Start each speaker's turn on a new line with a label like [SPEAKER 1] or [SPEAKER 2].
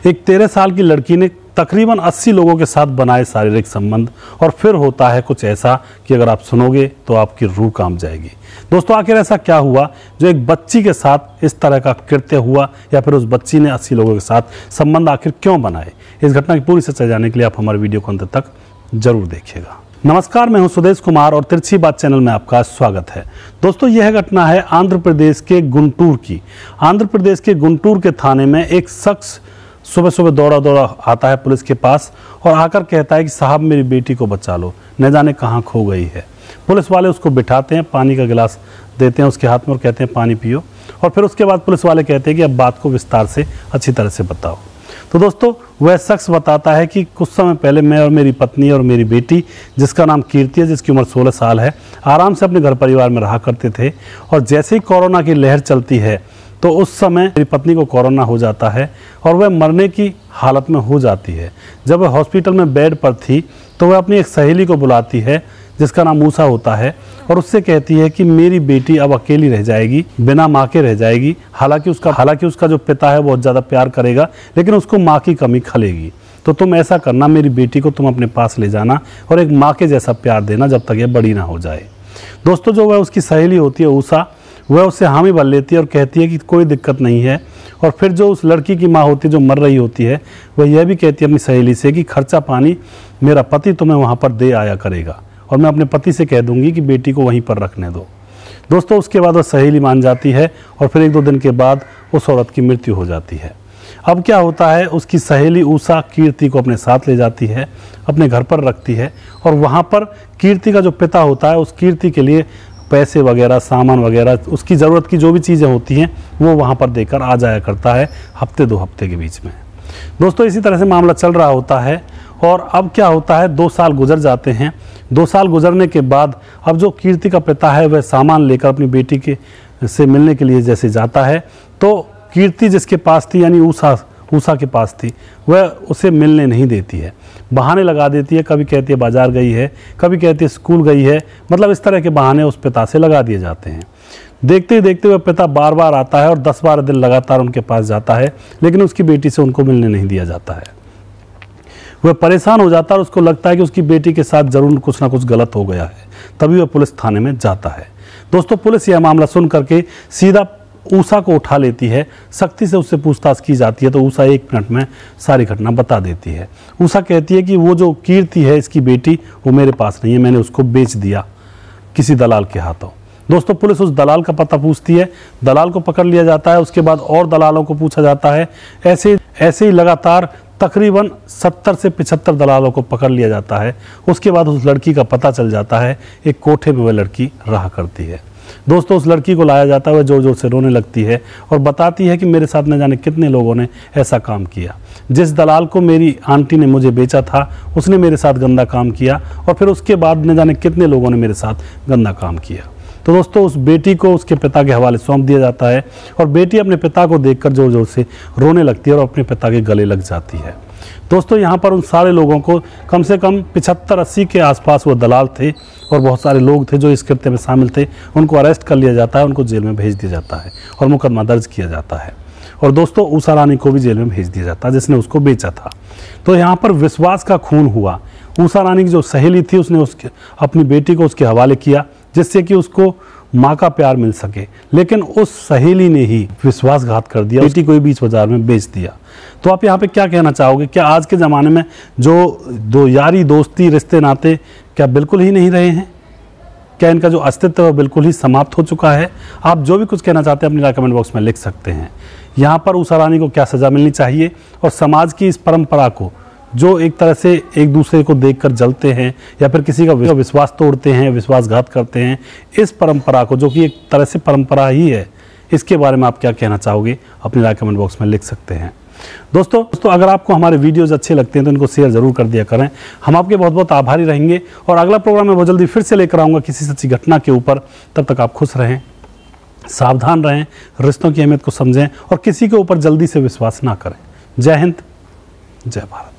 [SPEAKER 1] एक 13 साल की लड़की ने तकरीबन 80 लोगों के साथ बनाए शारीरिक संबंध और फिर होता है कुछ ऐसा कि अगर आप सुनोगे तो आपकी रूह कांप जाएगी। दोस्तों, आखिर ऐसा क्या हुआ जो एक बच्ची के साथ इस तरह का कृत्य हुआ, या फिर उस बच्ची ने 80 लोगों के साथ संबंध आखिर क्यों बनाए? इस घटना की पूरी सच्चाई जानने के लिए आप हमारे वीडियो को अंत तक जरूर देखिएगा। नमस्कार, मैं हूं सुदेश कुमार और तिरछी बात चैनल में आपका स्वागत है। दोस्तों, यह घटना है आंध्र प्रदेश के गुंटूर की। आंध्र प्रदेश के गुंटूर के थाने में एक शख्स सुबह सुबह दौड़ा आता है पुलिस के पास और आकर कहता है कि साहब मेरी बेटी को बचा लो, न जाने कहाँ खो गई है। पुलिस वाले उसको बिठाते हैं, पानी का गिलास देते हैं उसके हाथ में और कहते हैं पानी पियो, और फिर उसके बाद पुलिस वाले कहते हैं कि अब बात को विस्तार से अच्छी तरह से बताओ। तो दोस्तों, वह शख्स बताता है कि कुछ समय पहले मैं और मेरी पत्नी और मेरी बेटी, जिसका नाम कीर्ति है, जिसकी उम्र 16 साल है, आराम से अपने घर परिवार में रहा करते थे। और जैसे ही कोरोना की लहर चलती है तो उस समय मेरी पत्नी को कोरोना हो जाता है और वह मरने की हालत में हो जाती है। जब वह हॉस्पिटल में बेड पर थी तो वह अपनी एक सहेली को बुलाती है जिसका नाम मूसा होता है और उससे कहती है कि मेरी बेटी अब अकेली रह जाएगी, बिना माँ के रह जाएगी। हालांकि उसका जो पिता है बहुत ज़्यादा प्यार करेगा, लेकिन उसको माँ की कमी खलेगी। तो तुम ऐसा करना, मेरी बेटी को तुम अपने पास ले जाना और एक माँ के जैसा प्यार देना जब तक ये बड़ी ना हो जाए। दोस्तों, जो वह उसकी सहेली होती है ऊषा, वह उससे हामी भर लेती है और कहती है कि कोई दिक्कत नहीं है। और फिर जो उस लड़की की माँ होती है जो मर रही होती है, वह यह भी कहती है अपनी सहेली से कि खर्चा पानी मेरा पति तुम्हें वहाँ पर दे आया करेगा और मैं अपने पति से कह दूंगी कि बेटी को वहीं पर रखने दो। दोस्तों, उसके बाद वह सहेली मान जाती है और फिर 1-2 दिन के बाद उस औरत की मृत्यु हो जाती है। अब क्या होता है, उसकी सहेली ऊषा कीर्ति को अपने साथ ले जाती है, अपने घर पर रखती है और वहाँ पर कीर्ति का जो पिता होता है उस कीर्ति के लिए पैसे वगैरह, सामान वगैरह, उसकी ज़रूरत की जो भी चीज़ें होती हैं वो वहाँ पर देकर आ जाया करता है हफ्ते 2 हफ्ते के बीच में। दोस्तों, इसी तरह से मामला चल रहा होता है और अब क्या होता है, 2 साल गुजर जाते हैं। 2 साल गुजरने के बाद अब जो कीर्ति का पिता है वह सामान लेकर अपनी बेटी के से मिलने के लिए जैसे जाता है तो कीर्ति जिसके पास थी, यानी ऊषा के पास थी, वह उसे मिलने नहीं देती है, बहाने लगा देती है। कभी कहती है बाजार गई है, कभी कहती है स्कूल गई है, मतलब इस तरह के बहाने उस पिता से लगा दिए जाते हैं। देखते ही देखते वह पिता बार बार आता है और 10-12 दिन लगातार उनके पास जाता है, लेकिन उसकी बेटी से उनको मिलने नहीं दिया जाता है। वह परेशान हो जाता है और उसको लगता है कि उसकी बेटी के साथ जरूर कुछ ना कुछ गलत हो गया है। तभी वह पुलिस थाने में जाता है। दोस्तों, पुलिस यह मामला सुन करके सीधा ऊषा को उठा लेती है, सख्ती से उससे पूछताछ की जाती है तो ऊषा 1 मिनट में सारी घटना बता देती है। ऊषा कहती है कि वो जो कीर्ति है, इसकी बेटी, वो मेरे पास नहीं है, मैंने उसको बेच दिया किसी दलाल के हाथों। दोस्तों, पुलिस उस दलाल का पता पूछती है, दलाल को पकड़ लिया जाता है। उसके बाद और दलालों को पूछा जाता है। ऐसे ही लगातार तकरीबन 70 से 75 दलालों को पकड़ लिया जाता है। उसके बाद उस लड़की का पता चल जाता है, एक कोठे में वह लड़की रहा करती है। दोस्तों, उस लड़की को लाया जाता है, वह जोर जोर से रोने लगती है और बताती है कि मेरे साथ न जाने कितने लोगों ने ऐसा काम किया। जिस दलाल को मेरी आंटी ने मुझे बेचा था उसने मेरे साथ गंदा काम किया और फिर उसके बाद न जाने कितने लोगों ने मेरे साथ गंदा काम किया। तो दोस्तों, उस बेटी को उसके पिता के हवाले सौंप दिया जाता है और बेटी अपने पिता को देखकर जोर जोर से रोने लगती है और अपने पिता के गले लग जाती है। दोस्तों, यहाँ पर उन सारे लोगों को कम से कम 75-80 के आसपास वो दलाल थे और बहुत सारे लोग थे जो इस कृत्य में शामिल थे। उनको अरेस्ट कर लिया जाता है, उनको जेल में भेज दिया जाता है और मुकदमा दर्ज किया जाता है। और दोस्तों, ऊषा रानी को भी जेल में भेज दिया जाता है जिसने उसको बेचा था। तो यहाँ पर विश्वास का खून हुआ। ऊषा रानी की जो सहेली थी उसने अपनी बेटी को उसके हवाले किया जिससे कि उसको माँ का प्यार मिल सके, लेकिन उस सहेली ने ही विश्वासघात कर दिया, बेटी को ही बीच बाजार में बेच दिया। तो आप यहाँ पे क्या कहना चाहोगे? क्या आज के ज़माने में जो यारी दोस्ती रिश्ते नाते क्या बिल्कुल ही नहीं रहे हैं? क्या इनका जो अस्तित्व है बिल्कुल ही समाप्त हो चुका है? आप जो भी कुछ कहना चाहते हैं अपनी राय कमेंट बॉक्स में लिख सकते हैं। यहाँ पर ऊषा रानी को क्या सज़ा मिलनी चाहिए और समाज की इस परंपरा को, जो एक तरह से एक दूसरे को देखकर जलते हैं या फिर किसी का विश्वास तोड़ते हैं, विश्वासघात करते हैं, इस परंपरा को, जो कि एक तरह से परंपरा ही है, इसके बारे में आप क्या कहना चाहोगे? अपनी राय कमेंट बॉक्स में लिख सकते हैं। दोस्तों, अगर आपको हमारे वीडियोज़ अच्छे लगते हैं तो इनको शेयर ज़रूर कर दिया करें। हम आपके बहुत बहुत आभारी रहेंगे और अगला प्रोग्राम मैं बहुत जल्दी फिर से लेकर आऊँगा किसी सच्ची घटना के ऊपर। तब तक आप खुश रहें, सावधान रहें, रिश्तों की अहमियत को समझें और किसी के ऊपर जल्दी से विश्वास ना करें। जय हिंद, जय भारत।